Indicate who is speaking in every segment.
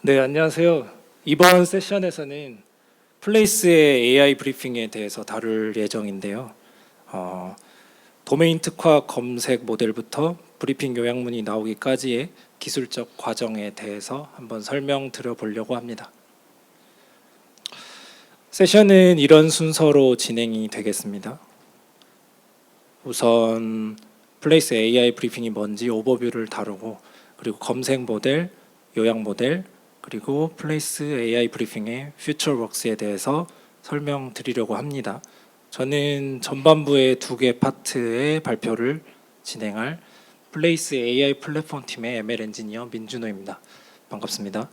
Speaker 1: 네, 안녕하세요. 이번 세션에서는 플레이스의 AI 브리핑에 대해서 다룰 예정인데요. 도메인 특화 검색 모델부터 브리핑 요약문이 나오기까지의 기술적 과정에 대해서 한번 설명드려 보려고 합니다. 세션은 이런 순서로 진행이 되겠습니다. 우선 플레이스 AI 브리핑이 뭔지 오버뷰를 다루고, 그리고 검색 모델, 요약 모델, 그리고 플레이스 AI 브리핑의 퓨처웍스에 대해서 설명드리려고 합니다. 저는 전반부의 2개 파트의 발표를 진행할 플레이스 AI 플랫폼 팀의 ML 엔지니어 민준호입니다. 반갑습니다.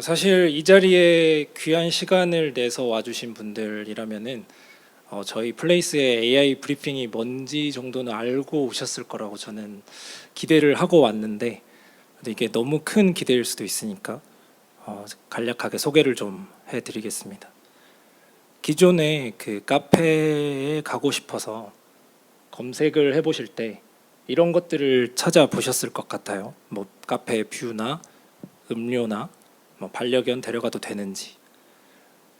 Speaker 1: 사실 이 자리에 귀한 시간을 내서 와주신 분들이라면은 저희 플레이스의 AI 브리핑이 뭔지 정도는 알고 오셨을 거라고 저는 기대를 하고 왔는데, 근데 이게 너무 큰 기대일 수도 있으니까 간략하게 소개를 좀 해드리겠습니다. 기존에 그 카페에 가고 싶어서 검색을 해보실 때 이런 것들을 찾아보셨을 것 같아요. 뭐 카페 뷰나 음료나 뭐 반려견 데려가도 되는지.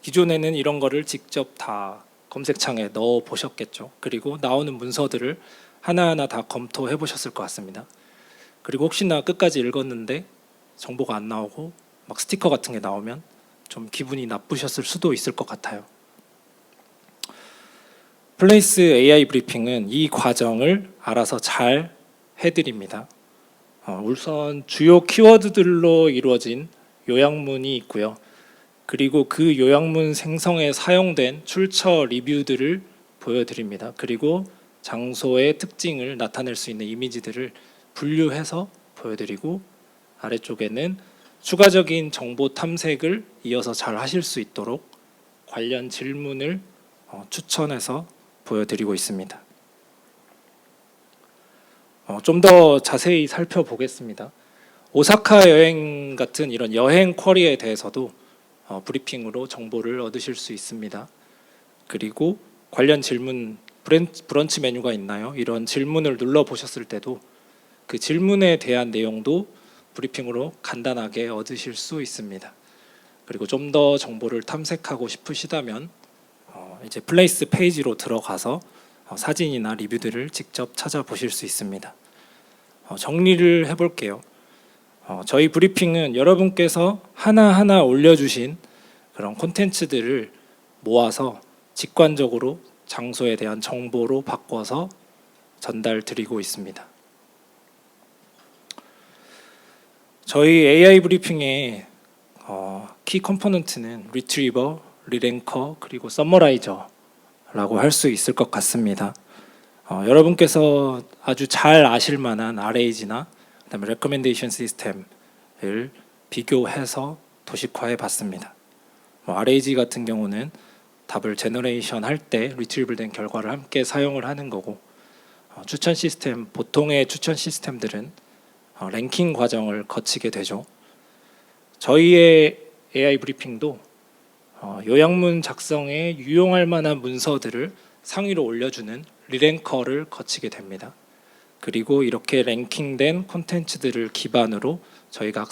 Speaker 1: 기존에는 이런 거를 직접 다 검색창에 넣어 보셨겠죠. 그리고 나오는 문서들을 하나하나 다 검토해 보셨을 것 같습니다. 그리고 혹시나 끝까지 읽었는데 정보가 안 나오고 막 스티커 같은 게 나오면 좀 기분이 나쁘셨을 수도 있을 것 같아요. 플레이스 AI 브리핑은 이 과정을 알아서 잘 해드립니다. 우선 주요 키워드들로 이루어진 요약문이 있고요. 그리고 그 요약문 생성에 사용된 출처 리뷰들을 보여드립니다. 그리고 장소의 특징을 나타낼 수 있는 이미지들을 분류해서 보여드리고, 아래쪽에는 추가적인 정보 탐색을 이어서 잘 하실 수 있도록 관련 질문을 추천해서 보여드리고 있습니다. 좀 더 자세히 살펴보겠습니다. 오사카 여행 같은 이런 여행 쿼리에 대해서도 브리핑으로 정보를 얻으실 수 있습니다. 그리고 관련 질문, 브런치 메뉴가 있나요? 이런 질문을 눌러보셨을 때도 그 질문에 대한 내용도 브리핑으로 간단하게 얻으실 수 있습니다. 그리고 좀 더 정보를 탐색하고 싶으시다면 이제 플레이스 페이지로 들어가서 사진이나 리뷰들을 직접 찾아보실 수 있습니다. 정리를 해볼게요. 저희 브리핑은 여러분께서 하나하나 올려주신 그런 콘텐츠들을 모아서 직관적으로 장소에 대한 정보로 바꿔서 전달 드리고 있습니다. 저희 AI 브리핑의 키 컴포넌트는 리트리버, 리랭커, 그리고 서머라이저라고 할 수 있을 것 같습니다. 여러분께서 아주 잘 아실 만한 RAG나 그다음에 레커멘데이션 시스템을 비교해서 도식화해 봤습니다. RAG 같은 경우는 답을 제너레이션 할 때 리트리블된 결과를 함께 사용을 하는 거고, 추천 시스템, 보통의 추천 시스템들은 랭킹 과정을 거치게 되죠. 저희의 AI 브리핑도 요약문 작성에 유용할 만한 문서들을 상위로 올려주는 리랭커를 거치게 됩니다. 그리고 이렇게 랭킹된 콘텐츠들을 기반으로 저희가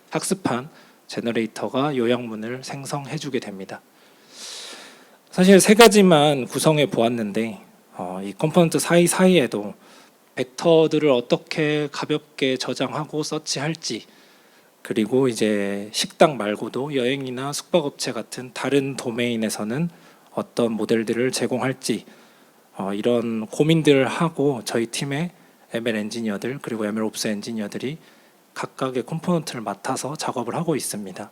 Speaker 1: 학습한 제너레이터가 요약문을 생성해주게 됩니다. 사실 3가지만 구성해 보았는데 이 컴포넌트 사이사이에도 벡터들을 어떻게 가볍게 저장하고 서치할지, 그리고 이제 식당 말고도 여행이나 숙박업체 같은 다른 도메인에서는 어떤 모델들을 제공할지 이런 고민들을 하고 저희 팀의 ML 엔지니어들 그리고 ML 옵스 엔지니어들이 각각의 컴포넌트를 맡아서 작업을 하고 있습니다.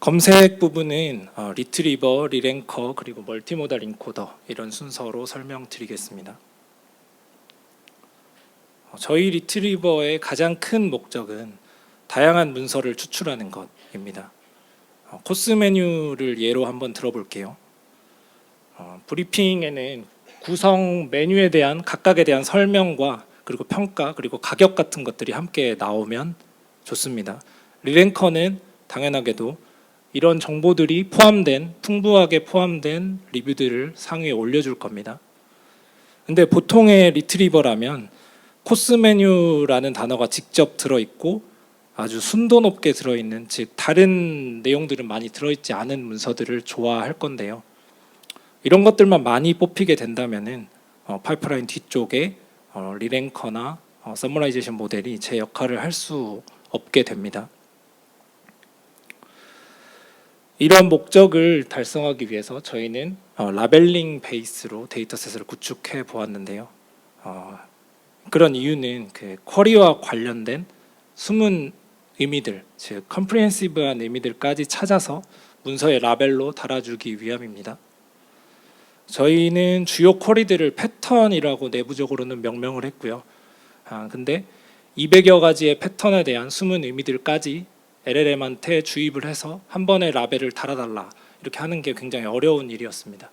Speaker 1: 검색 부분은 리트리버, 리랭커, 그리고 멀티모달 인코더 이런 순서로 설명드리겠습니다. 저희 리트리버의 가장 큰 목적은 다양한 문서를 추출하는 것입니다. 코스 메뉴를 예로 한번 들어볼게요. 브리핑에는 구성 메뉴에 대한 각각에 대한 설명과 그리고 평가 그리고 가격 같은 것들이 함께 나오면 좋습니다. 리랭커는 당연하게도 이런 정보들이 풍부하게 포함된 리뷰들을 상위에 올려줄 겁니다. 근데 보통의 리트리버라면 코스 메뉴라는 단어가 직접 들어있고 아주 순도 높게 들어있는, 즉 다른 내용들은 많이 들어있지 않은 문서들을 좋아할 건데요. 이런 것들만 많이 뽑히게 된다면은 파이프라인 뒤쪽에 리랭커나 서머라이제이션 모델이 제 역할을 할 수 없게 됩니다. 이런 목적을 달성하기 위해서 저희는 라벨링 베이스로 데이터셋을 구축해 보았는데요. 그런 이유는 그 쿼리와 관련된 숨은 의미들, 즉 컴프리헨시브한 의미들까지 찾아서 문서의 라벨로 달아주기 위함입니다. 저희는 주요 쿼리들을 패턴이라고 내부적으로는 명명을 했고요. 근데 200여 가지의 패턴에 대한 숨은 의미들까지 LLM한테 주입을 해서 한 번에 라벨을 달아달라 이렇게 하는 게 굉장히 어려운 일이었습니다.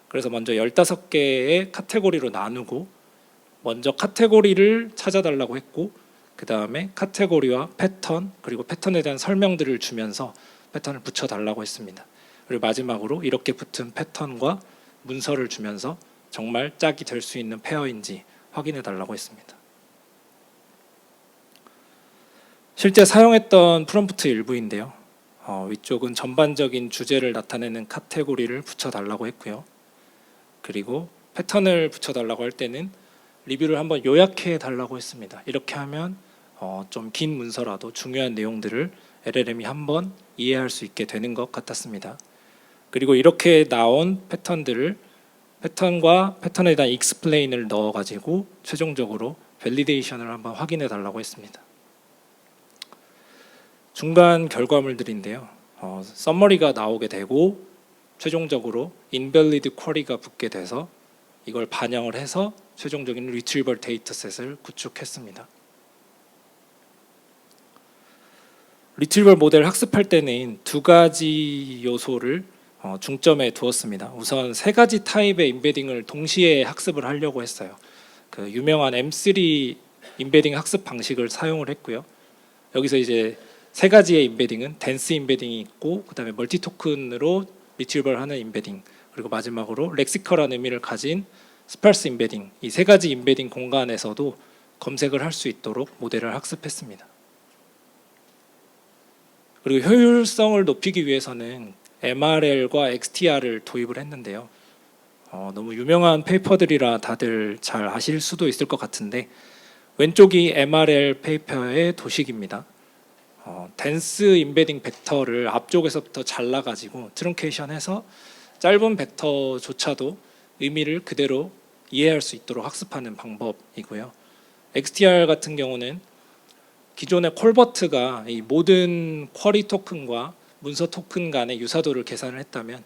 Speaker 1: 그래서 먼저 15개의 카테고리로 나누고 먼저 카테고리를 찾아달라고 했고, 그 다음에 카테고리와 패턴, 그리고 패턴에 대한 설명들을 주면서 패턴을 붙여달라고 했습니다. 그리고 마지막으로 이렇게 붙은 패턴과 문서를 주면서 정말 짝이 될 수 있는 페어인지 확인해 달라고 했습니다. 실제 사용했던 프롬프트 일부인데요. 위쪽은 전반적인 주제를 나타내는 카테고리를 붙여달라고 했고요. 그리고 패턴을 붙여달라고 할 때는 리뷰를 한번 요약해 달라고 했습니다. 이렇게 하면 좀 긴 문서라도 중요한 내용들을 LLM이 한번 이해할 수 있게 되는 것 같았습니다. 그리고 이렇게 나온 패턴들을 패턴과 패턴에 대한 익스플레인을 넣어가지고 최종적으로 밸리데이션을 한번 확인해 달라고 했습니다. 중간 결과물들인데요. 서머리가 나오게 되고 최종적으로 invalid 쿼리가 붙게 돼서 이걸 반영을 해서 최종적인 리트리버 데이터셋을 구축했습니다. 리트리버 모델 학습할 때는 두 가지 요소를 중점에 두었습니다. 우선 세 가지 타입의 인베딩을 동시에 학습을 하려고 했어요. 그 유명한 M3 인베딩 학습 방식을 사용을 했고요. 여기서 이제 세 가지의 인베딩은 덴스 인베딩이 있고, 그 다음에 멀티 토큰으로 리트리버를 하는 인베딩, 그리고 마지막으로 렉시컬한 의미를 가진 스파스 인베딩, 이 세 가지 인베딩 공간에서도 검색을 할 수 있도록 모델을 학습했습니다. 그리고 효율성을 높이기 위해서는 MRL과 XTR을 도입을 했는데요. 너무 유명한 페이퍼들이라 다들 잘 아실 수도 있을 것 같은데, 왼쪽이 MRL 페이퍼의 도식입니다. 덴스 인베딩 벡터를 앞쪽에서부터 잘라가지고 트렁케이션해서 짧은 벡터조차도 의미를 그대로 이해할 수 있도록 학습하는 방법이고요. XTR 같은 경우는 기존의 콜버트가 이 모든 쿼리 토큰과 문서 토큰 간의 유사도를 계산을 했다면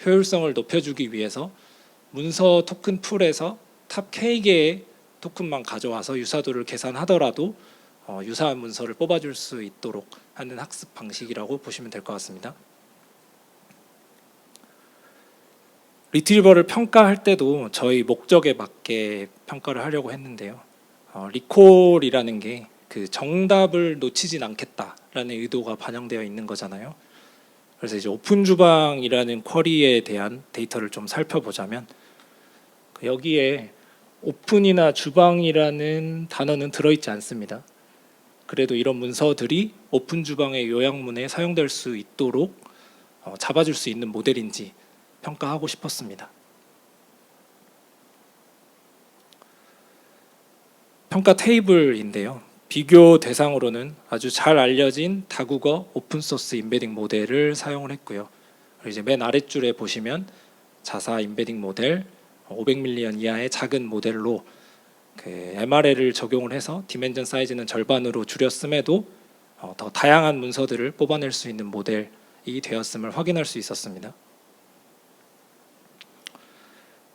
Speaker 1: 효율성을 높여주기 위해서 문서 토큰 풀에서 탑 K개의 토큰만 가져와서 유사도를 계산하더라도 유사한 문서를 뽑아줄 수 있도록 하는 학습 방식이라고 보시면 될 것 같습니다. 리트리버를 평가할 때도 저희 목적에 맞게 평가를 하려고 했는데요. 리콜이라는 게 그 정답을 놓치진 않겠다라는 의도가 반영되어 있는 거잖아요. 그래서 이제 오픈 주방이라는 쿼리에 대한 데이터를 좀 살펴보자면, 여기에 오픈이나 주방이라는 단어는 들어있지 않습니다. 그래도 이런 문서들이 오픈 주방의 요약문에 사용될 수 있도록 잡아줄 수 있는 모델인지 평가하고 싶었습니다. 평가 테이블인데요. 비교 대상으로는 아주 잘 알려진 다국어 오픈소스 인베딩 모델을 사용을 했고요. 그리고 이제 맨 아랫줄에 보시면 자사 인베딩 모델 500밀리언 이하의 작은 모델로 그 MRL을 적용을 해서 디멘전 사이즈는 절반으로 줄였음에도 더 다양한 문서들을 뽑아낼 수 있는 모델이 되었음을 확인할 수 있었습니다.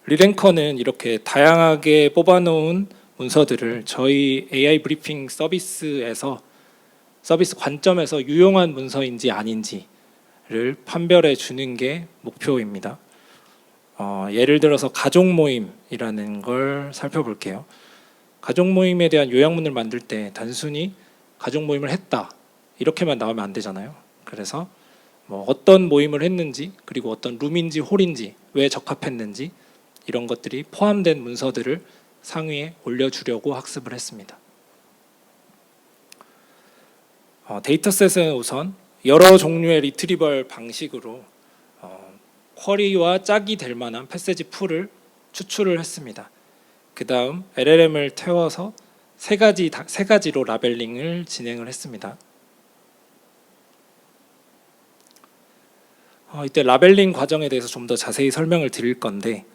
Speaker 1: 리랭커는 이렇게 다양하게 뽑아놓은 문서들을 저희 AI 브리핑 서비스에서 서비스 관점에서 유용한 문서인지 아닌지를 판별해 주는 게 목표입니다. 예를 들어서 가족 모임이라는 걸 살펴볼게요. 가족 모임에 대한 요약문을 만들 때 단순히 가족 모임을 했다 이렇게만 나오면 안 되잖아요. 그래서 뭐 어떤 모임을 했는지, 그리고 어떤 룸인지 홀인지, 왜 적합했는지 이런 것들이 포함된 문서들을 상위에 올려주려고 학습을 했습니다. 데이터셋은 우선 여러 종류의 리트리벌 방식으로 쿼리와 짝이 될 만한 패세지 풀을 추출을 했습니다. 그 다음 LLM을 태워서 세 가지로 라벨링을 진행을 했습니다. 이때 라벨링 과정에 대해서 좀 더 자세히 설명을 드릴 건데,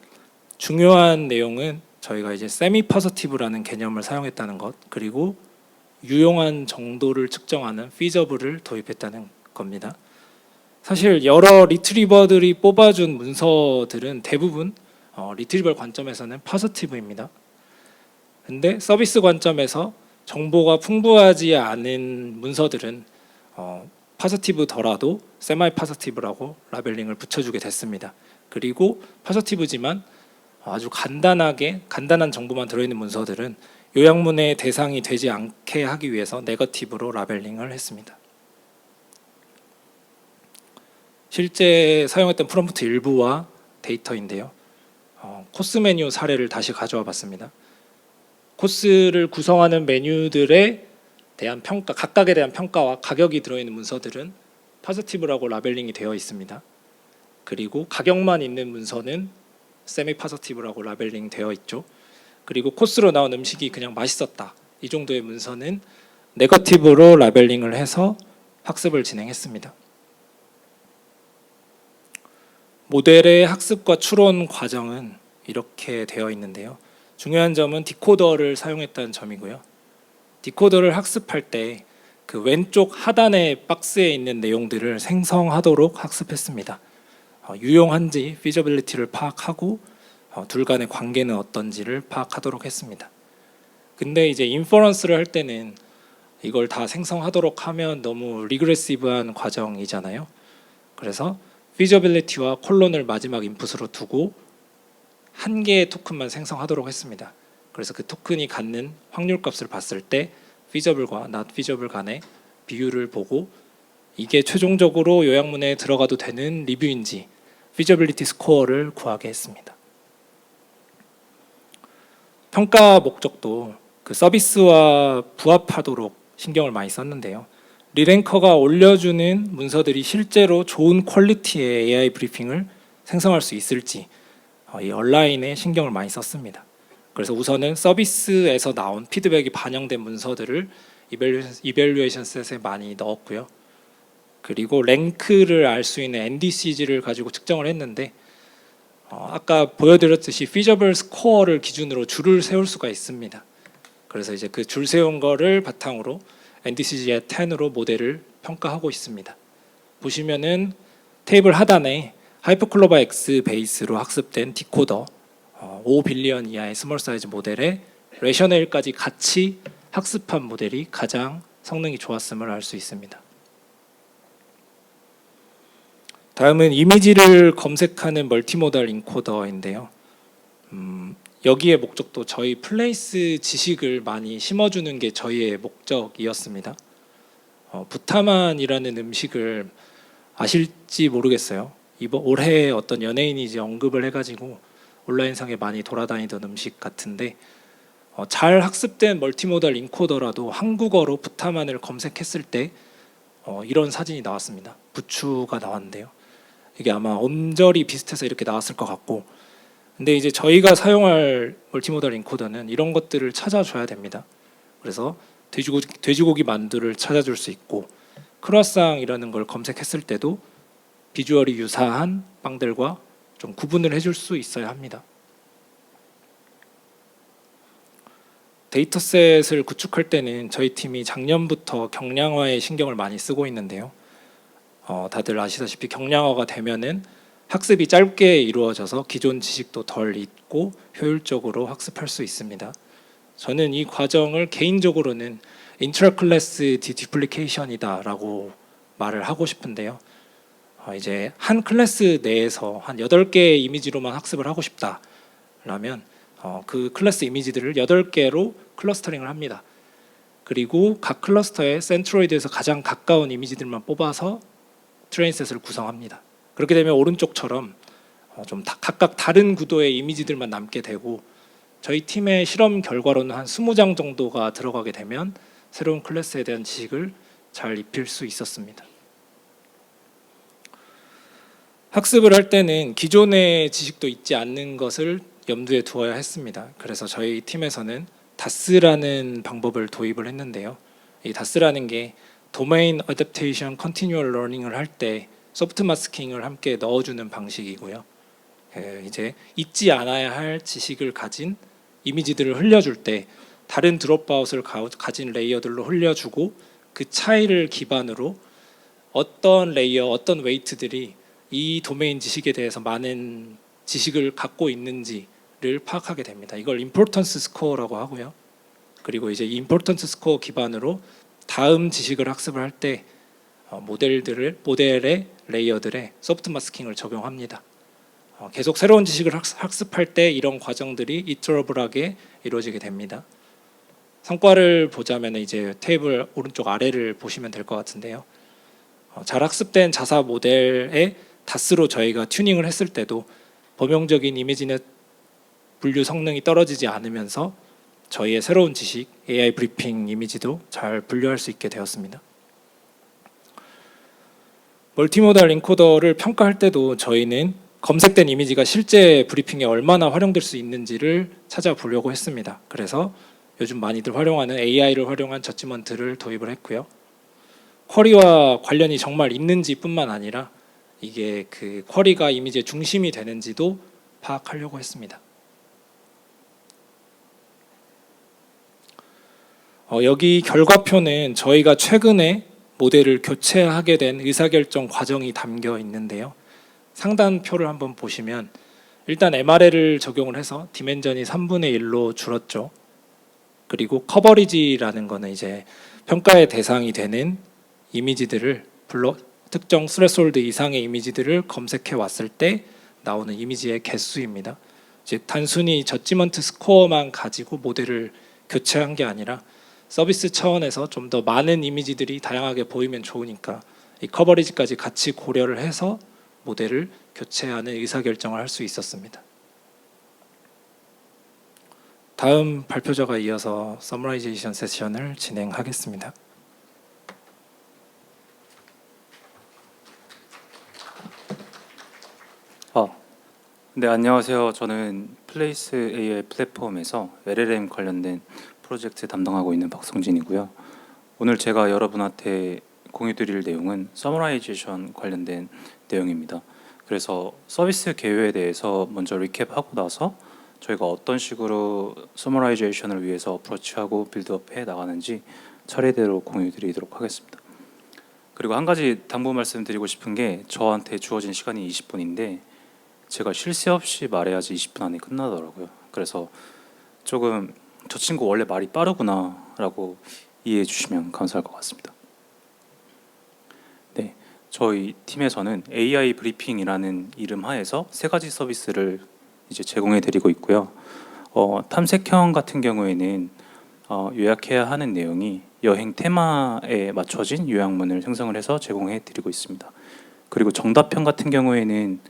Speaker 1: 중요한 내용은 저희가 이제 세미 포지티브라는 개념을 사용했다는 것, 그리고 유용한 정도를 측정하는 피저블을 도입했다는 겁니다. 사실 여러 리트리버들이 뽑아준 문서들은 대부분 리트리버 관점에서는 포지티브입니다. 근데 서비스 관점에서 정보가 풍부하지 않은 문서들은 포지티브더라도 세마이 포지티브라고 라벨링을 붙여주게 됐습니다. 그리고 포지티브지만 아주 간단한 정보만 들어있는 문서들은 요약문의 대상이 되지 않게 하기 위해서 네거티브로 라벨링을 했습니다. 실제 사용했던 프롬프트 일부와 데이터인데요. 코스 메뉴 사례를 다시 가져와 봤습니다. 코스를 구성하는 메뉴들에 대한 평가, 각각에 대한 평가와 가격이 들어있는 문서들은 포지티브라고 라벨링이 되어 있습니다. 그리고 가격만 있는 문서는 세미 포지티브라고 라벨링 되어 있죠. 그리고 코스로 나온 음식이 그냥 맛있었다, 이 정도의 문서는 네거티브로 라벨링을 해서 학습을 진행했습니다. 모델의 학습과 추론 과정은 이렇게 되어 있는데요. 중요한 점은 디코더를 사용했다는 점이고요. 디코더를 학습할 때 그 왼쪽 하단의 박스에 있는 내용들을 생성하도록 학습했습니다. 유용한지 피저빌리티를 파악하고 둘 간의 관계는 어떤지를 파악하도록 했습니다. 근데 이제 인퍼런스를 할 때는 이걸 다 생성하도록 하면 너무 리그레시브한 과정이잖아요. 그래서 피저빌리티와 콜론을 마지막 인풋으로 두고 한 개의 토큰만 생성하도록 했습니다. 그래서 그 토큰이 갖는 확률값을 봤을 때 feasible과 not feasible 간의 비율을 보고 이게 최종적으로 요약문에 들어가도 되는 리뷰인지 feasibility 스코어를 구하게 했습니다. 평가 목적도 그 서비스와 부합하도록 신경을 많이 썼는데요. 리랭커가 올려주는 문서들이 실제로 좋은 퀄리티의 AI 브리핑을 생성할 수 있을지 이 온라인에 신경을 많이 썼습니다. 그래서 우선은 서비스에서 나온 피드백이 반영된 문서들을 이밸류에이션 셋에 많이 넣었고요. 그리고 랭크를 알 수 있는 NDCG를 가지고 측정을 했는데 아까 보여드렸듯이 feasible 스코어를 기준으로 줄을 세울 수가 있습니다. 그래서 이제 그 줄 세운 거를 바탕으로 NDCG의 10으로 모델을 평가하고 있습니다. 보시면은 테이블 하단에 하이퍼클로바 X 베이스로 학습된 디코더 5빌리언 이하의 스몰 사이즈 모델에 레셔넬까지 같이 학습한 모델이 가장 성능이 좋았음을 알 수 있습니다. 다음은 이미지를 검색하는 멀티모달 인코더인데요. 여기의 목적도 저희 플레이스 지식을 많이 심어주는 게 저희의 목적이었습니다. 부타만이라는 음식을 아실지 모르겠어요. 올해 어떤 연예인이 이제 언급을 해가지고 온라인상에 많이 돌아다니던 음식 같은데 잘 학습된 멀티모달 인코더라도 한국어로 부타만을 검색했을 때 이런 사진이 나왔습니다. 부추가 나왔는데요. 이게 아마 엄절이 비슷해서 이렇게 나왔을 것 같고, 근데 이제 저희가 사용할 멀티모달 인코더는 이런 것들을 찾아줘야 됩니다. 그래서 돼지고기 만두를 찾아줄 수 있고, 크루아상이라는 걸 검색했을 때도 비주얼이 유사한 빵들과 좀 구분을 해줄 수 있어야 합니다. 데이터셋을 구축할 때는 저희 팀이 작년부터 경량화에 신경을 많이 쓰고 있는데요. 다들 아시다시피 경량화가 되면은 학습이 짧게 이루어져서 기존 지식도 덜 잊고 효율적으로 학습할 수 있습니다. 저는 이 과정을 개인적으로는 인트라클래스 디듀플리케이션이다라고 말을 하고 싶은데요. 이제 한 클래스 내에서 한 8개의 이미지로만 학습을 하고 싶다라면 그 클래스 이미지들을 8개로 클러스터링을 합니다. 그리고 각 클러스터의 센트로이드에서 가장 가까운 이미지들만 뽑아서 트레인셋을 구성합니다. 그렇게 되면 오른쪽처럼 좀 각각 다른 구도의 이미지들만 남게 되고, 저희 팀의 실험 결과로는 한 20장 정도가 들어가게 되면 새로운 클래스에 대한 지식을 잘 입힐 수 있었습니다. 학습을 할 때는 기존의 지식도 잊지 않는 것을 염두에 두어야 했습니다. 그래서 저희 팀에서는 다스라는 방법을 도입을 했는데요. 이 다스라는 게 도메인 어댑테이션 컨티뉴얼 러닝을 할 때 소프트 마스킹을 함께 넣어주는 방식이고요. 이제 잊지 않아야 할 지식을 가진 이미지들을 흘려줄 때 다른 드롭아웃을 가진 레이어들로 흘려주고, 그 차이를 기반으로 어떤 레이어, 어떤 웨이트들이 이 도메인 지식에 대해서 많은 지식을 갖고 있는지를 파악하게 됩니다. 이걸 임포턴스 스코어라고 하고요. 그리고 이제 이 임포턴스 스코어 기반으로 다음 지식을 학습을 할 때 모델의 레이어들의 소프트 마스킹을 적용합니다. 계속 새로운 지식을 학습할 때 이런 과정들이 이터러블하게 이루어지게 됩니다. 성과를 보자면 이제 테이블 오른쪽 아래를 보시면 될 것 같은데요. 잘 학습된 자사 모델에 다스로 저희가 튜닝을 했을 때도 범용적인 이미지넷 분류 성능이 떨어지지 않으면서 저희의 새로운 지식, AI 브리핑 이미지도 잘 분류할 수 있게 되었습니다. 멀티모달 인코더를 평가할 때도 저희는 검색된 이미지가 실제 브리핑에 얼마나 활용될 수 있는지를 찾아보려고 했습니다. 그래서 요즘 많이들 활용하는 AI를 활용한 저지먼트를 도입을 했고요. 쿼리와 관련이 정말 있는지 뿐만 아니라 이게 그 쿼리가 이미지의 중심이 되는지도 파악하려고 했습니다. 여기 결과표는 저희가 최근에 모델을 교체하게 된 의사결정 과정이 담겨 있는데요. 상단표를 한번 보시면 일단 MRL을 적용을 해서 디멘전이 3분의 1로 줄었죠. 그리고 커버리지라는 거는 이제 평가의 대상이 되는 이미지들을 특정 스레솔드 이상의 이미지들을 검색해 왔을 때 나오는 이미지의 개수입니다. 즉 단순히 저지먼트 스코어만 가지고 모델을 교체한 게 아니라 서비스 차원에서 좀 더 많은 이미지들이 다양하게 보이면 좋으니까 이 커버리지까지 같이 고려를 해서 모델을 교체하는 의사결정을 할 수 있었습니다. 다음 발표자가 이어서 서머라이제이션 세션을 진행하겠습니다.
Speaker 2: 네, 안녕하세요. 저는 플레이스 AI 플랫폼에서 LLM 관련된 프로젝트 담당하고 있는 박성진이고요. 오늘 제가 여러분한테 공유드릴 내용은 서머라이제이션 관련된 내용입니다. 그래서 서비스 개요에 대해서 먼저 리캡하고 나서 저희가 어떤 식으로 서머라이제이션을 위해서 어프로치하고 빌드업해 나가는지 차례대로 공유드리도록 하겠습니다. 그리고 한 가지 당부 말씀드리고 싶은 게, 저한테 주어진 시간이 20분인데 제가 쉴 새 없이 말해야지 20분 안에 끝나더라고요. 그래서 조금 저 친구 원래 말이 빠르구나 라고 이해해 주시면 감사할 것 같습니다. 네, 저희 팀에서는 AI 브리핑이라는 이름 하에서 3가지 서비스를 이제 제공해 드리고 있고요. 탐색형 같은 경우에는 요약해야 하는 내용이 여행 테마에 맞춰진 요약문을 생성을 해서 제공해 드리고 있습니다. 그리고 정답형 같은 경우에는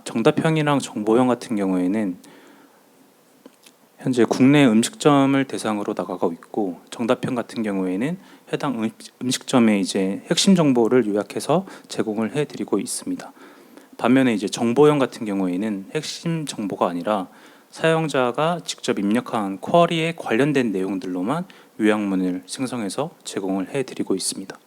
Speaker 2: 정답형이랑 정보형 같은 경우에는 현재 국내 음식점을 대상으로 나가고 있고, 정답형 같은 경우에는 해당 음식점의 이제 핵심 정보를 요약해서 제공을 해드리고 있습니다. 반면에 이제 정보형 같은 경우에는 핵심 정보가 아니라 사용자가 직접 입력한 쿼리에 관련된 내용들로만 요약문을 생성해서 제공을 해드리고 있습니다.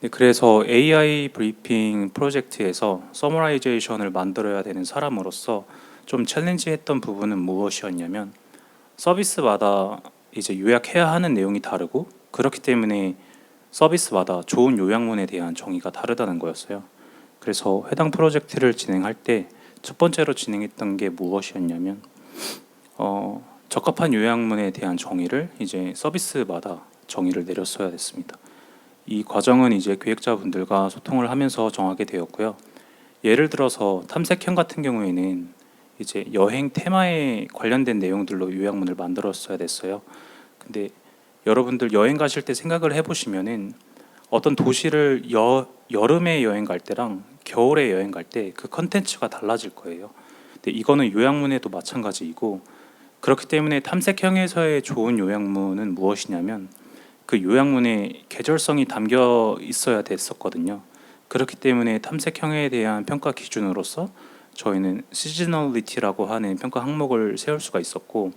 Speaker 2: 네, 그래서 AI 브리핑 프로젝트에서 서머라이제이션을 만들어야 되는 사람으로서 좀 챌린지했던 부분은 무엇이었냐면, 서비스마다 이제 요약해야 하는 내용이 다르고, 그렇기 때문에 서비스마다 좋은 요약문에 대한 정의가 다르다는 거였어요. 그래서 해당 프로젝트를 진행할 때 첫 번째로 진행했던 게 무엇이었냐면, 적합한 요약문에 대한 정의를 이제 서비스마다 정의를 내렸어야 됐습니다. 이 과정은 이제 기획자분들과 소통을 하면서 정하게 되었고요. 예를 들어서 탐색형 같은 경우에는 이제 여행 테마에 관련된 내용들로 요약문을 만들었어야 됐어요. 근데 여러분들 여행 가실 때 생각을 해보시면은 어떤 도시를 여름에 여행 갈 때랑 겨울에 여행 갈 때 그 컨텐츠가 달라질 거예요. 근데 이거는 요약문에도 마찬가지이고, 그렇기 때문에 탐색형에서의 좋은 요약문은 무엇이냐면 그 요약문에 계절성이 담겨 있어야 됐었거든요. 그렇기 때문에 탐색형에 대한 평가 기준으로서 저희는 시즈널리티라고 하는 평가 항목을 세울 수가 있었고,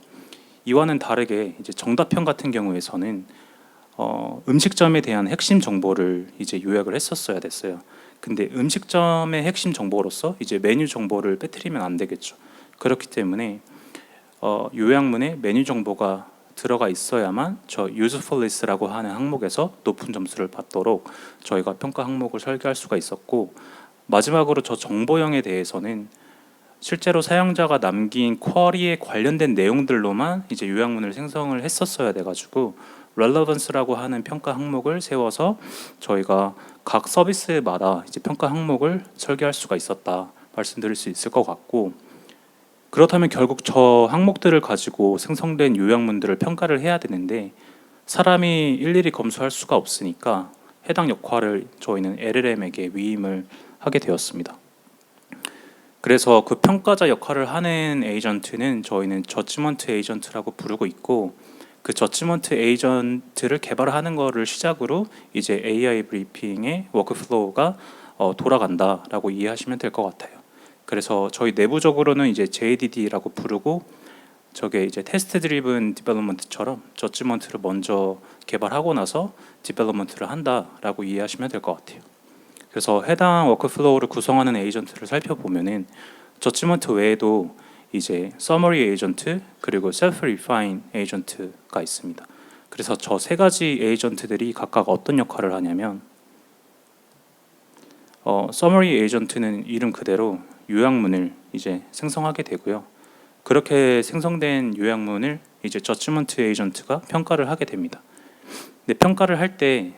Speaker 2: 이와는 다르게 이제 정답형 같은 경우에서는 음식점에 대한 핵심 정보를 이제 요약을 했었어야 됐어요. 근데 음식점의 핵심 정보로서 이제 메뉴 정보를 빼뜨리면 안 되겠죠. 그렇기 때문에 요약문에 메뉴 정보가 들어가 있어야만 저 usefulness라고 하는 항목에서 높은 점수를 받도록 저희가 평가 항목을 설계할 수가 있었고, 마지막으로 저 정보형에 대해서는 실제로 사용자가 남긴 쿼리에 관련된 내용들로만 이제 요약문을 생성을 했었어야 돼가지고 relevance라고 하는 평가 항목을 세워서 저희가 각 서비스마다 이제 평가 항목을 설계할 수가 있었다 말씀드릴 수 있을 것 같고, 그렇다면 결국 저 항목들을 가지고 생성된 요약문들을 평가를 해야 되는데 사람이 일일이 검수할 수가 없으니까 해당 역할을 저희는 LLM에게 위임을 하게 되었습니다. 그래서 그 평가자 역할을 하는 에이전트는 저희는 저지먼트 에이전트라고 부르고 있고, 그 저지먼트 에이전트를 개발하는 거를 시작으로 이제 AI 브리핑의 워크플로우가 돌아간다라고 이해하시면 될 것 같아요. 그래서 저희 내부적으로는 이제 JDD라고 부르고, 저게 이제 테스트 드리븐 디벨롭먼트처럼 저지먼트를 먼저 개발하고 나서 디벨롭먼트를 한다라고 이해하시면 될 것 같아요. 그래서 해당 워크플로우를 구성하는 에이전트를 살펴보면은 저지먼트 외에도 이제 서머리 에이전트 그리고 셀프 리파인 에이전트가 있습니다. 그래서 저 세 가지 에이전트들이 각각 어떤 역할을 하냐면, 서머리 에이전트는 이름 그대로 요약문을 이제 생성하게 되고요. 그렇게 생성된 요약문을 이제 저지먼트 에이전트가 평가를 하게 됩니다. 근데 평가를 할 때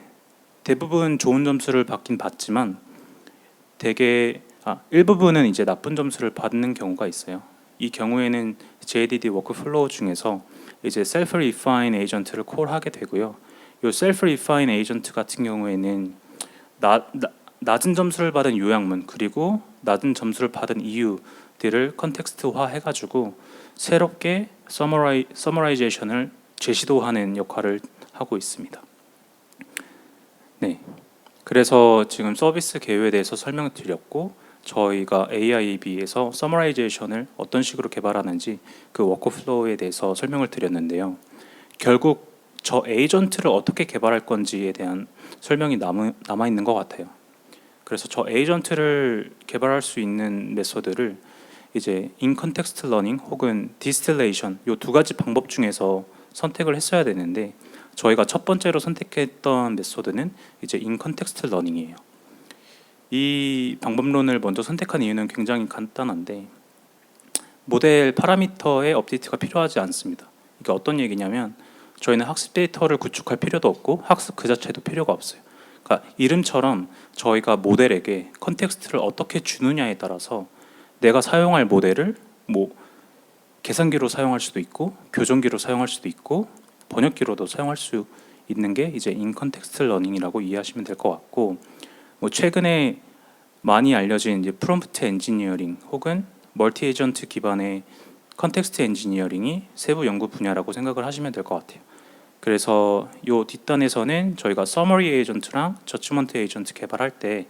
Speaker 2: 대부분 좋은 점수를 받긴 받지만 대개 일부분은 이제 나쁜 점수를 받는 경우가 있어요. 이 경우에는 JDD 워크플로우 중에서 이제 셀프 리파인 에이전트를 콜하게 되고요. 이 셀프 리파인 에이전트 같은 경우에는 낮은 점수를 받은 요약문 그리고 낮은 점수를 받은 이유들을 컨텍스트화 해가지고 새롭게 서머라이제이션을 재시도하는 역할을 하고 있습니다. 네, 그래서 지금 서비스 개요에 대해서 설명을 드렸고, 저희가 AIB에서 서머라이제이션을 어떤 식으로 개발하는지 그 워크플로우에 대해서 설명을 드렸는데요. 결국 저 에이전트를 어떻게 개발할 건지에 대한 설명이 남아 있는 것 같아요. 그래서 저 에이전트를 개발할 수 있는 메소드를 이제 in context learning 혹은 distillation 이 두 가지 방법 중에서 선택을 했어야 되는데, 저희가 첫 번째로 선택했던 메소드는 이제 in context learning이에요. 이 방법론을 먼저 선택한 이유는 굉장히 간단한데, 모델 파라미터의 업데이트가 필요하지 않습니다. 이게 어떤 얘기냐면 저희는 학습 데이터를 구축할 필요도 없고 학습 그 자체도 필요가 없어요. 그러니까 이름처럼 저희가 모델에게 컨텍스트를 어떻게 주느냐에 따라서 내가 사용할 모델을 뭐 계산기로 사용할 수도 있고 교정기로 사용할 수도 있고 번역기로도 사용할 수 있는 게 이제 인 컨텍스트 러닝이라고 이해하시면 될 것 같고, 뭐 최근에 많이 알려진 이제 프롬프트 엔지니어링 혹은 멀티 에이전트 기반의 컨텍스트 엔지니어링이 세부 연구 분야라고 생각을 하시면 될 것 같아요. 그래서 요 뒷단에서는 저희가 서머리 에이전트랑 저지먼트 에이전트 개발할 때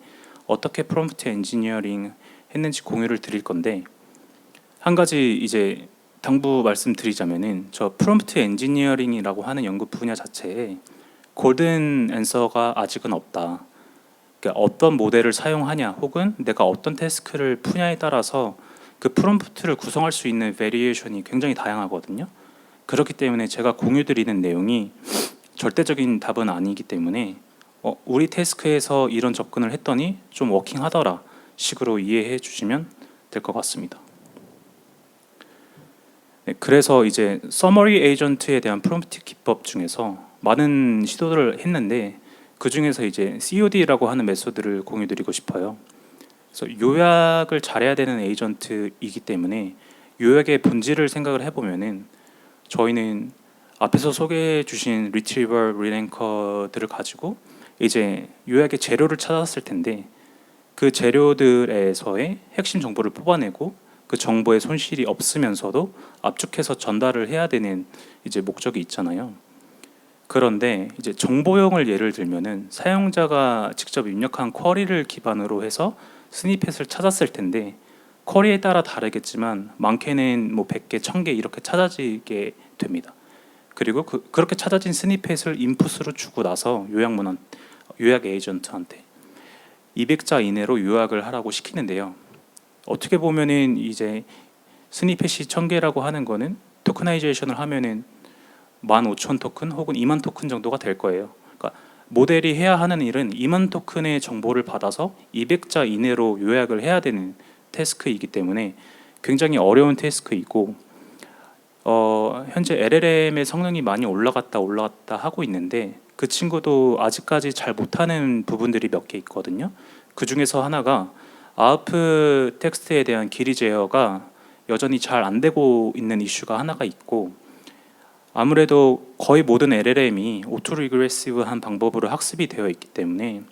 Speaker 2: 어떻게 프롬프트 엔지니어링 했는지 공유를 드릴 건데, 한 가지 이제 당부 말씀드리자면은 저 프롬프트 엔지니어링이라고 하는 연구 분야 자체에 골든 앤서가 아직은 없다. 그러니까 어떤 모델을 사용하냐 혹은 내가 어떤 태스크를 푸냐에 따라서 그 프롬프트를 구성할 수 있는 베리에이션이 굉장히 다양하거든요. 그렇기 때문에 제가 공유드리는 내용이 절대적인 답은 아니기 때문에 우리 태스크에서 이런 접근을 했더니 좀 워킹하더라 식으로 이해해 주시면 될 것 같습니다. 네, 그래서 이제 서머리 에이전트에 대한 프롬프트 기법 중에서 많은 시도를 했는데 그 중에서 이제 COD라고 하는 메소드를 공유드리고 싶어요. 그래서 요약을 잘해야 되는 에이전트이기 때문에 요약의 본질을 생각을 해보면은 저희는 앞에서 소개해 주신 리트리버, 리랭커들을 가지고 이제 요약의 재료를 찾았을 텐데 그 재료들에서의 핵심 정보를 뽑아내고 그 정보의 손실이 없으면서도 압축해서 전달을 해야 되는 이제 목적이 있잖아요. 그런데 이제 정보용을 예를 들면은 사용자가 직접 입력한 쿼리를 기반으로 해서 스니펫을 찾았을 텐데 쿼리에 따라 다르겠지만 많게는 뭐 100개, 1000개 이렇게 찾아지게 됩니다. 그리고 그렇게 찾아진 스니펫을 인풋으로 주고 나서 요약 에이전트한테 200자 이내로 요약을 하라고 시키는데요. 어떻게 보면은 이제 스니펫이 1000개라고 하는 거는 토크나이제이션을 하면은 15,000 토큰 혹은 2만 토큰 정도가 될 거예요. 그러니까 모델이 해야 하는 일은 2만 토큰의 정보를 받아서 200자 이내로 요약을 해야 되는 태스크이기 때문에 굉장히 어려운 태스크이고 현재 LLM의 성능이 많이 올라갔다 하고 있는데 그 친구도 아직까지 잘 못하는 부분들이 몇 개 있거든요. 그 중에서 하나가 아웃풋 텍스트에 대한 길이 제어가 여전히 잘 안 되고 있는 이슈가 하나가 있고 아무래도 거의 모든 LLM이 오토 리그레시브한 방법으로 학습이 되어 있기 때문에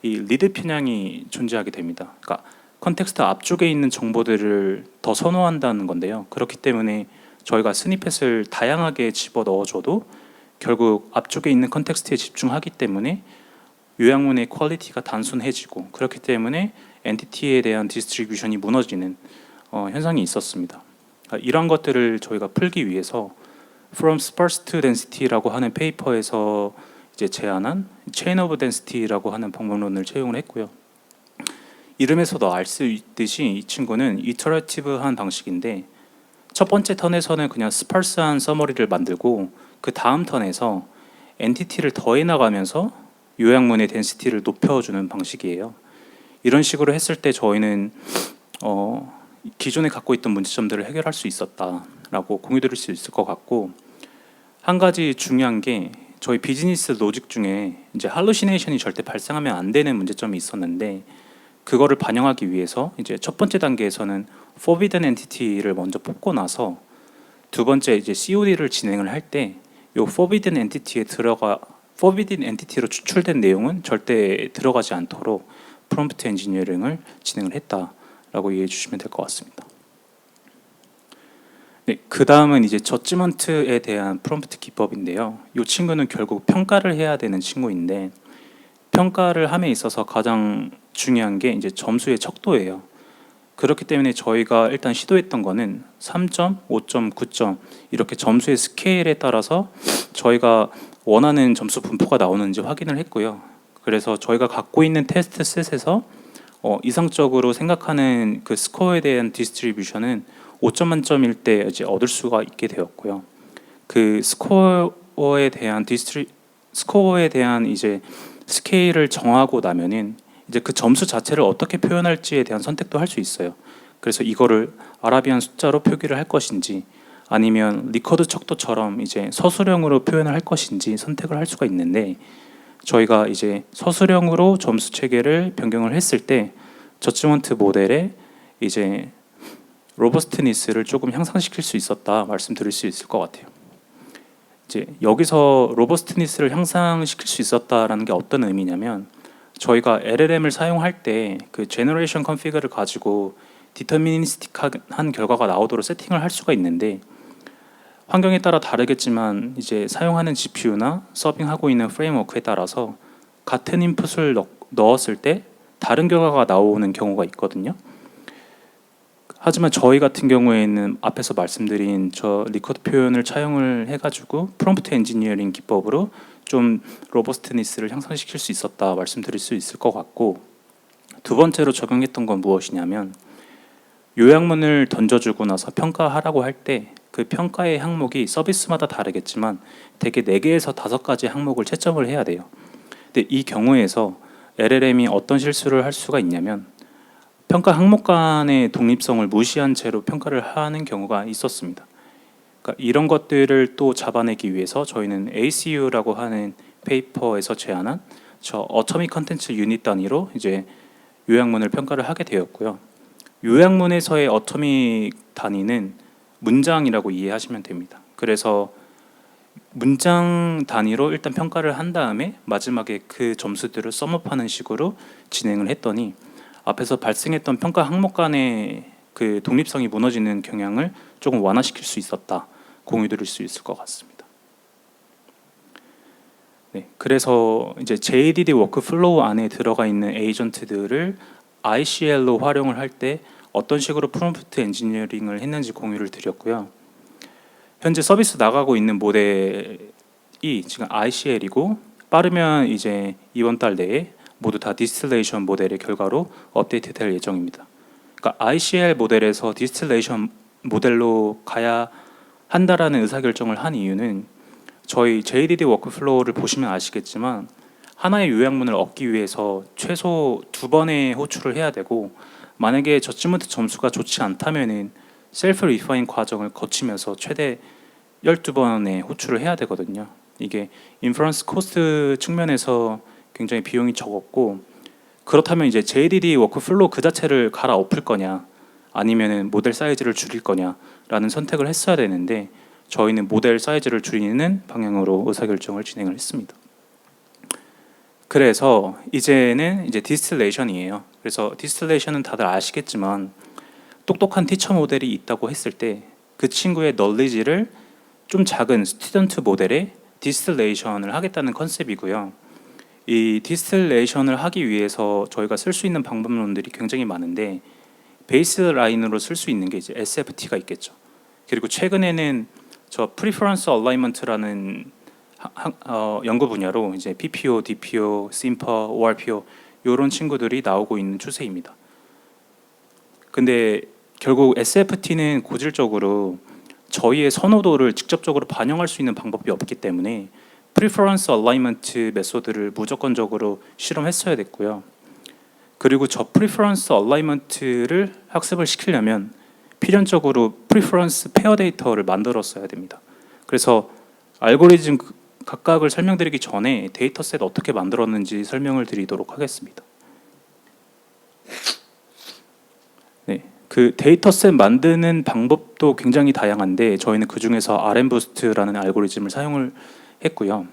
Speaker 2: 이 리드 편향이 존재하게 됩니다. 그러니까 컨텍스트 앞쪽에 있는 정보들을 더 선호한다는 건데요. 그렇기 때문에 저희가 스니펫을 다양하게 집어 넣어줘도 결국 앞쪽에 있는 컨텍스트에 집중하기 때문에 요약문의 퀄리티가 단순해지고 그렇기 때문에 엔티티에 대한 디스트리뷰션이 무너지는 현상이 있었습니다. 이런 것들을 저희가 풀기 위해서 From Sparse to Density라고 하는 페이퍼에서 이제 제안한 Chain of Density라고 하는 방법론을 채용을 했고요. 이름에서도 알 수 있듯이 이 친구는 이터러티브한 방식인데 첫 번째 턴에서는 그냥 스파스한 서머리를 만들고 그 다음 턴에서 엔티티를 더해 나가면서 요약문의 덴시티를 높여주는 방식이에요. 이런 식으로 했을 때 저희는 기존에 갖고 있던 문제점들을 해결할 수 있었다라고 공유드릴 수 있을 것 같고 한 가지 중요한 게 저희 비즈니스 로직 중에 이제 할루시네이션이 절대 발생하면 안 되는 문제점이 있었는데 그거를 반영하기 위해서 이제 첫 번째 단계에서는 forbidden entity를 먼저 뽑고 나서 두 번째 이제 COD를 진행을 할 때 이 forbidden entity로 추출된 내용은 절대 들어가지 않도록 프롬프트 엔지니어링을 진행을 했다라고 이해해 주시면 될 것 같습니다. 네, 그 다음은 이제 저지먼트에 대한 프롬프트 기법인데요. 이 친구는 결국 평가를 해야 되는 친구인데 평가를 함에 있어서 가장 중요한 게 이제 점수의 척도예요. 그렇기 때문에 저희가 일단 시도했던 거는 3점, 5점, 9점 이렇게 점수의 스케일에 따라서 저희가 원하는 점수 분포가 나오는지 확인을 했고요. 그래서 저희가 갖고 있는 테스트 셋에서 이상적으로 생각하는 그 스코어에 대한 디스트리뷰션은 5점 만점일 때 이제 얻을 수가 있게 되었고요. 그 스코어에 대한 이제 스케일을 정하고 나면은 이제 그 점수 자체를 어떻게 표현할지에 대한 선택도 할 수 있어요. 그래서 이거를 아라비안 숫자로 표기를 할 것인지 아니면 리커드 척도처럼 이제 서술형으로 표현을 할 것인지 선택을 할 수가 있는데 저희가 이제 서술형으로 점수 체계를 변경을 했을 때 저지먼트 모델에 이제 로버스트니스를 조금 향상시킬 수 있었다 말씀드릴 수 있을 것 같아요. 이제 여기서 로버스트니스를 향상시킬 수 있었다라는 게 어떤 의미냐면 저희가 LLM을 사용할 때 그 제너레이션 컨피그를 가지고 디터미니스틱한 결과가 나오도록 세팅을 할 수가 있는데 환경에 따라 다르겠지만 이제 사용하는 GPU나 서빙하고 있는 프레임워크에 따라서 같은 인풋을 넣었을 때 다른 결과가 나오는 경우가 있거든요. 하지만 저희 같은 경우에는 앞에서 말씀드린 저 리커드 표현을 차용을 해가지고 프롬프트 엔지니어링 기법으로 좀 로버스트니스를 향상시킬 수 있었다 말씀드릴 수 있을 것 같고 두 번째로 적용했던 건 무엇이냐면 요약문을 던져주고 나서 평가하라고 할 때 그 평가의 항목이 서비스마다 다르겠지만 대개 4개에서 5가지 항목을 채점을 해야 돼요. 근데 이 경우에서 LLM이 어떤 실수를 할 수가 있냐면 평가 항목 간의 독립성을 무시한 채로 평가를 하는 경우가 있었습니다. 그러니까 이런 것들을 또 잡아내기 위해서 저희는 ACU라고 하는 페이퍼에서 제안한 저 어토믹 컨텐츠 유닛 단위로 이제 요약문을 평가를 하게 되었고요. 요약문에서의 어토믹 단위는 문장이라고 이해하시면 됩니다. 그래서 문장 단위로 일단 평가를 한 다음에 마지막에 그 점수들을 썸업하는 식으로 진행을 했더니 앞에서 발생했던 평가 항목 간의 그 독립성이 무너지는 경향을 조금 완화시킬 수 있었다, 공유드릴 수 있을 것 같습니다. 네, 그래서 이제 JDD 워크플로우 안에 들어가 있는 에이전트들을 ICL로 활용을 할 때 어떤 식으로 프롬프트 엔지니어링을 했는지 공유를 드렸고요. 현재 서비스 나가고 있는 모델이 지금 ICL이고 빠르면 이제 이번 달 내에 모두 다 디스틸레이션 모델의 결과로 업데이트될 예정입니다. 그러니까 ICL 모델에서 디스틸레이션 모델로 가야 한다라는 의사결정을 한 이유는 저희 JDD 워크플로우를 보시면 아시겠지만 하나의 요약문을 얻기 위해서 최소 2번의 호출을 해야 되고 만약에 저지먼트 점수가 좋지 않다면은 셀프 리파인 과정을 거치면서 최대 12번의 호출을 해야 되거든요. 이게 인퍼런스 코스트 측면에서 굉장히 비용이 적었고, 그렇다면 이제 JDD 워크플로우 그 자체를 갈아엎을 거냐 아니면은 모델 사이즈를 줄일 거냐라는 선택을 했어야 되는데 저희는 모델 사이즈를 줄이는 방향으로 의사결정을 진행을 했습니다. 그래서 이제는 이제 디스틸레이션이에요. 그래서 디스틸레이션은 다들 아시겠지만 똑똑한 티처 모델이 있다고 했을 때 그 친구의 널리지를 좀 작은 스튜던트 모델에 디스틸레이션을 하겠다는 컨셉이고요. 이 디스틸레이션을 하기 위해서 저희가 쓸 수 있는 방법론들이 굉장히 많은데 베이스 라인으로 쓸 수 있는 게 이제 SFT가 있겠죠. 그리고 최근에는 저 프리퍼런스 얼라이먼트라는 연구 분야로 이제 PPO, DPO, 심퍼, ORPO 이런 친구들이 나오고 있는 추세입니다. 근데 결국 SFT는 고질적으로 저희의 선호도를 직접적으로 반영할 수 있는 방법이 없기 때문에 프리퍼런스 얼라이먼트 메소드를 무조건적으로 실험했어야 됐고요. 그리고 저 프리퍼런스 얼라이먼트를 학습을 시키려면 필연적으로 프리퍼런스 페어 데이터를 만들었어야 됩니다. 그래서 알고리즘 각각을 설명드리기 전에 데이터셋 어떻게 만들었는지 설명을 드리도록 하겠습니다. 네, 그 데이터셋 만드는 방법도 굉장히 다양한데 저희는 그 중에서 RMBoost라는 알고리즘을 사용을 했고요.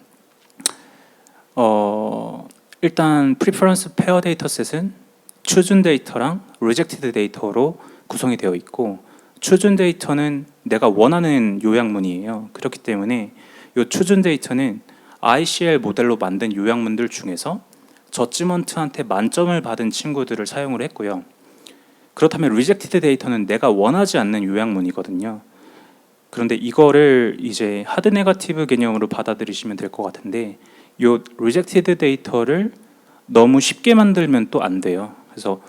Speaker 2: 일단 preference pair 데이터셋은 chosen 데이터랑 rejected 데이터로 구성이 되어 있고 chosen 데이터는 내가 원하는 요약문이에요. 그렇기 때문에 이 chosen 데이터는 ICL 모델로 만든 요약문들 중에서 저지먼트한테 만점을 받은 친구들을 사용을 했고요. 그렇다면 rejected 데이터는 내가 원하지 않는 요약문이거든요. 그런데 이거를 이제 하드 네거티브 개념으로 받아들이시면 될 것 같은데 이 rejected 데이터를 너무 쉽게 만들면 또 안 돼요. 그래서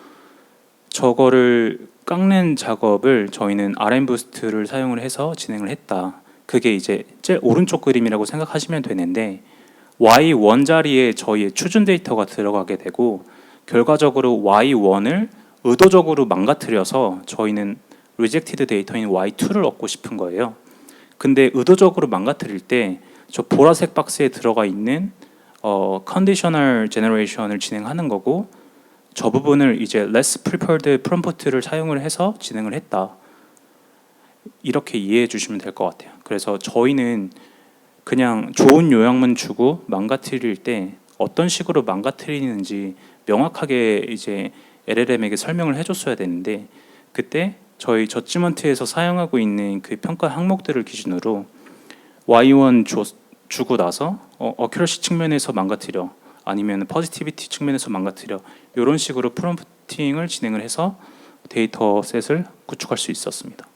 Speaker 2: 저거를 깎는 작업을 저희는 RMBoost를 사용을 해서 진행을 했다. 그게 이제 제일 오른쪽 그림이라고 생각하시면 되는데 Y1 자리에 저희의 추준 데이터가 들어가게 되고 결과적으로 Y1을 의도적으로 망가뜨려서 저희는 rejected 데이터인 Y2를 얻고 싶은 거예요. 근데 의도적으로 망가뜨릴 때 저 보라색 박스에 들어가 있는 conditional generation을 진행하는 거고 저 부분을 이제 less prepared prompt를 사용을 해서 진행을 했다. 이렇게 이해해 주시면 될 것 같아요. 그래서 저희는 그냥 좋은 요약문 주고 망가뜨릴 때 어떤 식으로 망가뜨리는지 명확하게 이제 LLM에게 설명을 해줬어야 되는데 그때 저희 저지먼트에서 사용하고 있는 그 평가 항목들을 기준으로 Y1 주고 나서 어큐러시 측면에서 망가뜨려 아니면 퍼지티비티 측면에서 망가뜨려 이런 식으로 프롬프팅을 진행을 해서 데이터셋을 구축할 수 있었습니다.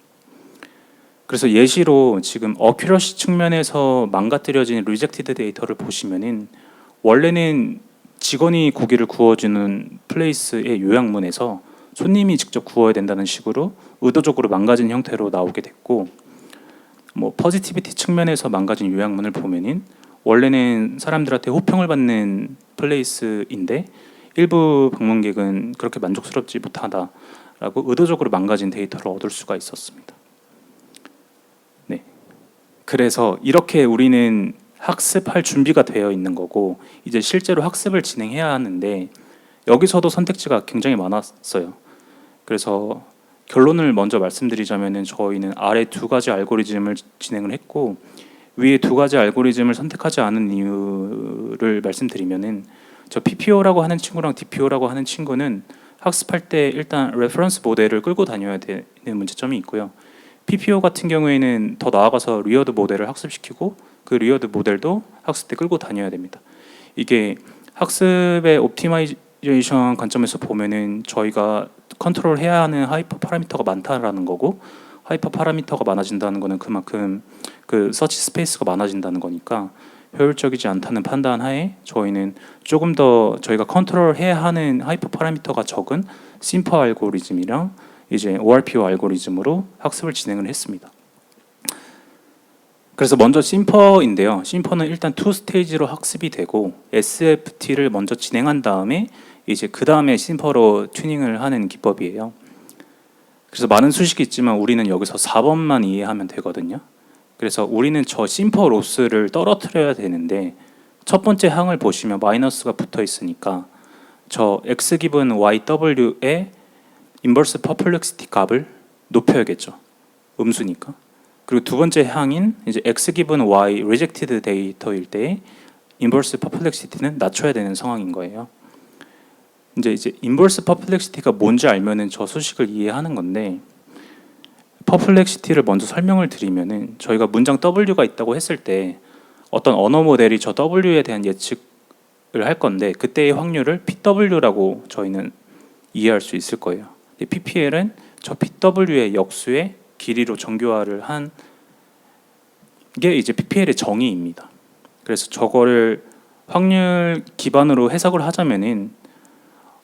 Speaker 2: 그래서 예시로 지금 어큐러시 측면에서 망가뜨려진 리젝티드 데이터를 보시면은 원래는 직원이 고기를 구워주는 플레이스의 요약문에서 손님이 직접 구워야 된다는 식으로 의도적으로 망가진 형태로 나오게 됐고 뭐 퍼지티비티 측면에서 망가진 요약문을 보면은 원래는 사람들한테 호평을 받는 플레이스인데 일부 방문객은 그렇게 만족스럽지 못하다라고 의도적으로 망가진 데이터를 얻을 수가 있었습니다. 네, 그래서 이렇게 우리는 학습할 준비가 되어 있는 거고 이제 실제로 학습을 진행해야 하는데 여기서도 선택지가 굉장히 많았어요. 그래서 결론을 먼저 말씀드리자면은 저희는 아래 두 가지 알고리즘을 진행을 했고 위에 두 가지 알고리즘을 선택하지 않은 이유를 말씀드리면은 저 PPO라고 하는 친구랑 DPO라고 하는 친구는 학습할 때 일단 레퍼런스 모델을 끌고 다녀야 되는 문제점이 있고요. PPO 같은 경우에는 더 나아가서 리어드 모델을 학습시키고 그 리어드 모델도 학습 때 끌고 다녀야 됩니다. 이게 학습의 옵티마이제이션 관점에서 보면은 저희가 컨트롤해야 하는 하이퍼 파라미터가 많다라는 거고, 하이퍼 파라미터가 많아진다는 거는 그만큼 그 서치 스페이스가 많아진다는 거니까 효율적이지 않다는 판단 하에 저희는 조금 더 저희가 컨트롤해야 하는 하이퍼 파라미터가 적은 심퍼 알고리즘이랑 이제 ORPO 알고리즘으로 학습을 진행을 했습니다. 그래서 먼저 심퍼인데요. 심퍼는 일단 투 스테이지로 학습이 되고 SFT를 먼저 진행한 다음에 이제 그 다음에 심퍼로 튜닝을 하는 기법이에요. 그래서 많은 수식이 있지만 우리는 여기서 4번만 이해하면 되거든요. 그래서 우리는 저 심퍼 로스를 떨어뜨려야 되는데 첫 번째 항을 보시면 마이너스가 붙어 있으니까 저 x 기분 yw의 인버스 퍼플렉시티 값을 높여야겠죠. 음수니까. 그리고 두 번째 항인 이제 x 기분 y 리젝티드 데이터일 때 인버스 퍼플렉시티는 낮춰야 되는 상황인 거예요. 이제 인버스 퍼플렉시티가 뭔지 알면은 저 수식을 이해하는 건데, 퍼플렉시티를 먼저 설명을 드리면은 저희가 문장 W가 있다고 했을 때 어떤 언어 모델이 저 W에 대한 예측을 할 건데 그때의 확률을 PW라고 저희는 이해할 수 있을 거예요. PPL은 저 PW의 역수의 길이로 정교화를 한 게 이제 PPL의 정의입니다. 그래서 저거를 확률 기반으로 해석을 하자면은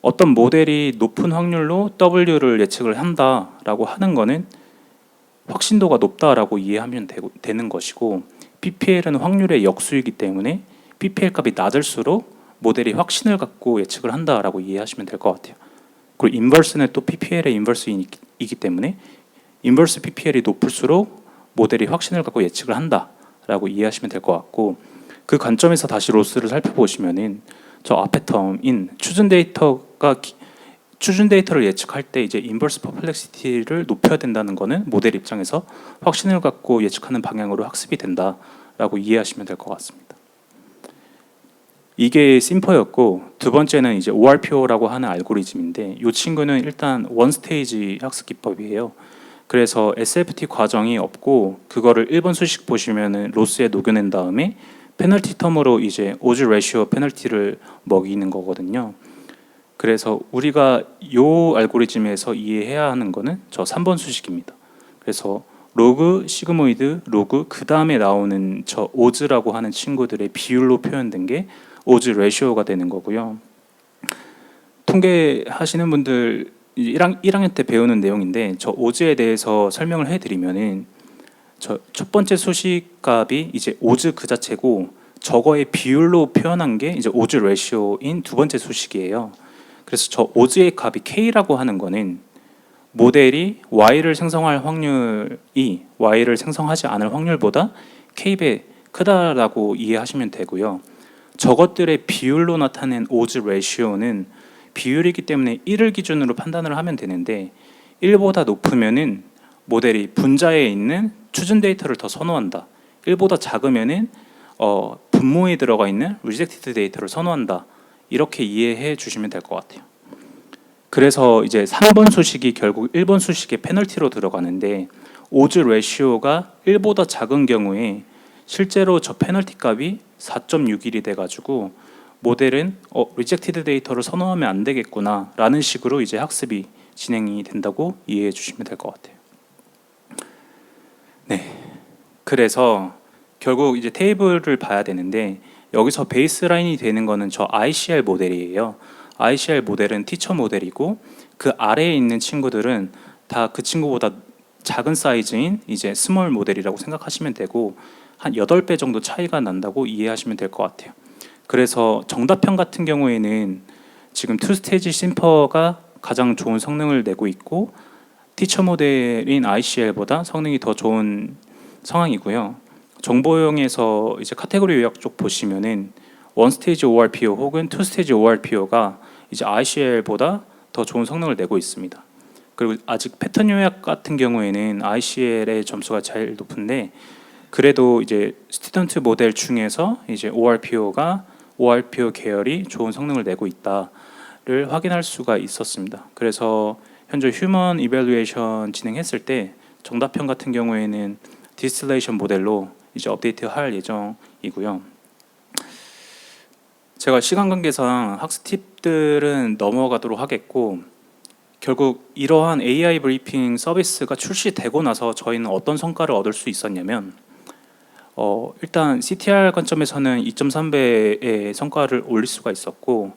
Speaker 2: 어떤 모델이 높은 확률로 W를 예측을 한다라고 하는 거는 확신도가 높다라고 이해하면 되는 것이고, PPL은 확률의 역수이기 때문에 PPL 값이 낮을수록 모델이 확신을 갖고 예측을 한다라고 이해하시면 될 것 같아요. 그리고 인버스는 또 PPL의 인버스이기 때문에 인버스 PPL이 높을수록 모델이 확신을 갖고 예측을 한다라고 이해하시면 될 것 같고, 그 관점에서 다시 로스를 살펴보시면은 저 앞에 텀인 추준 데이터를 예측할 때 이제 인버스 퍼플렉시티를 높여야 된다는 거는 모델 입장에서 확신을 갖고 예측하는 방향으로 학습이 된다라고 이해하시면 될 것 같습니다. 이게 심퍼였고, 두 번째는 이제 ORPO라고 하는 알고리즘인데 이 친구는 일단 원 스테이지 학습 기법이에요. 그래서 SFT 과정이 없고 그거를 1번 수식 보시면은 로스에 녹여낸 다음에 페널티 텀으로 이제 오즈 레시오 페널티를 먹이는 거거든요. 그래서 우리가 이 알고리즘에서 이해해야 하는 거는 저 3번 수식입니다. 그래서 로그, 시그모이드, 로그 그 다음에 나오는 저 오즈라고 하는 친구들의 비율로 표현된 게 오즈 레시오가 되는 거고요. 통계 하시는 분들 1학년 때 배우는 내용인데 저 오즈에 대해서 설명을 해드리면은 저 첫 번째 수식 값이 이제 오즈 그 자체고 저거의 비율로 표현한 게 이제 오즈 레시오인 두 번째 수식이에요. 그래서 저 오즈의 값이 K라고 하는 거는 모델이 Y를 생성할 확률이 Y를 생성하지 않을 확률보다 K배 크다라고 이해하시면 되고요. 저것들의 비율로 나타낸 오즈 레시오는 비율이기 때문에 1을 기준으로 판단을 하면 되는데 1보다 높으면은 모델이 분자에 있는 추준 데이터를 더 선호한다. 1보다 작으면은 분모에 들어가 있는 리젝티드 데이터를 선호한다. 이렇게 이해해 주시면 될 것 같아요. 그래서 이제 3번 수식이 결국 1번 수식의 페널티로 들어가는데 오즈 레시오가 1보다 작은 경우에 실제로 저 페널티 값이 4.61이 돼가지고 모델은 리젝티드 데이터를 선호하면 안 되겠구나 라는 식으로 이제 학습이 진행이 된다고 이해해 주시면 될 것 같아요. 네, 그래서 결국 이제 테이블을 봐야 되는데 여기서 베이스라인이 되는 거는 저 ICR 모델이에요. ICR 모델은 티처 모델이고 그 아래에 있는 친구들은 다 그 친구보다 작은 사이즈인 이제 스몰 모델이라고 생각하시면 되고 한 8배 정도 차이가 난다고 이해하시면 될 것 같아요. 그래서 정답형 같은 경우에는 지금 투 스테이지 심퍼가 가장 좋은 성능을 내고 있고 티처 모델인 ICL보다 성능이 더 좋은 상황이고요. 정보용에서 이제 카테고리 요약 쪽 보시면은 원 스테이지 ORPO 혹은 투 스테이지 ORPO가 이제 ICL보다 더 좋은 성능을 내고 있습니다. 그리고 아직 패턴 요약 같은 경우에는 ICL의 점수가 제일 높은데 그래도 이제 스튜던트 모델 중에서 이제 ORPO 계열이 좋은 성능을 내고 있다를 확인할 수가 있었습니다. 그래서 현재 휴먼 이밸루에이션 진행했을 때 정답형 같은 경우에는 디스틸레이션 모델로 이제 업데이트할 예정이고요. 제가 시간 관계상 학습 팁들은 넘어가도록 하겠고, 결국 이러한 AI 브리핑 서비스가 출시되고 나서 저희는 어떤 성과를 얻을 수 있었냐면, 일단 CTR 관점에서는 2.3배의 성과를 올릴 수가 있었고,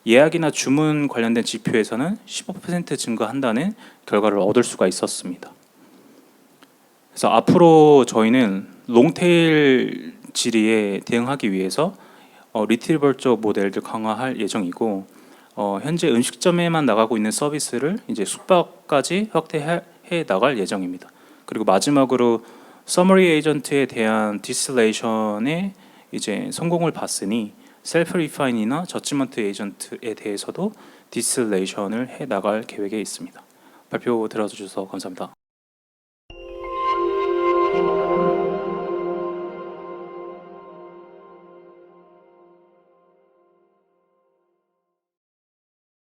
Speaker 2: 예약이나 주문 관련된 지표에서는 15% 증가한다는 결과를 얻을 수가 있었습니다. 그래서 앞으로 저희는 롱테일 질의에 대응하기 위해서 리트리버적 모델을 강화할 예정이고, 현재 음식점에만 나가고 있는 서비스를 이제 숙박까지 확대해 나갈 예정입니다. 그리고 마지막으로 서머리 에이전트에 대한 디스틸레이션에 이제 성공을 봤으니 셀프 리파인이나 저지먼트 에이전트에 대해서도 디스틸레이션을 해 나갈 계획에 있습니다. 발표 들어주셔서 감사합니다.